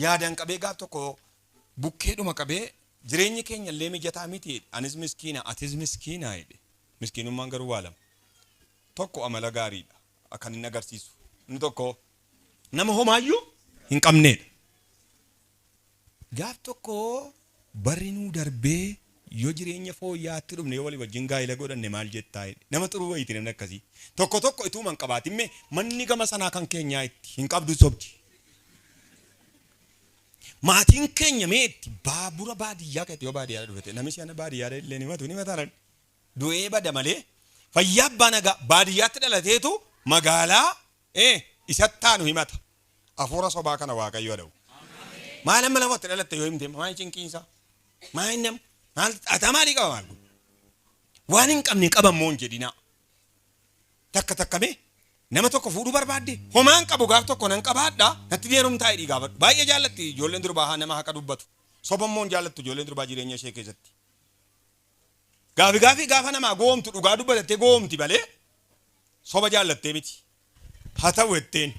Yaadan qabee gaaf tokko bukkeedhuma qabee jireenyi keenya illee mijataa miti. Anis miskiina, atis miskiina jedhe. Miskiinummaan garuu waa lama. Tokko amala gaariidha akkan inni agarsiisu. Inni tokko nama homaayyuu hin qabneedha. Gaaf tokko barinuu darbee yoo jireenya fooyyaatti dhumne yoo walii wajjin gaa'ela godhanne maal jettaa jedhe. Nama xuruu wayiiti namni akkasii. Tokko ituu man qabaatimee manni gama sanaa kan keenyaa itti hin qabdu sobdi. Maatiin keenya meetti baabura baadiyyaa keessatti yoo baadiyyaa dhufete namni si'ana baadiyyaa illee ni mataan du'ee bada malee fayyaa abbaa nagaa baadiyyaatti dhalateetu magaalaa isatti taanu himata. Hafuura sobaa kana Waaqayyo dha'u. Maal amma lafatti dhalatte yoo himte maal cinqiinsa maal nam maal atamaalii qaba maal waan hin qabne qaban moo hin jedhina. Takkamee nama tokko fuudhuu barbaadde homaan qabu gaaf tokko nan qabaadha natti deerumtaa hidhii gaafadhu. Baay'ee jaallatti ijoolleen durbaa nama haqa dubbatu. Sobammoo hin jaallattu ijoolleen durbaa jireenya ishee keessatti. Gaafii gaafa namaa goomtu dhugaa dubbatattee goomti malee soba jaallattee miti. Haa ta'u jetteen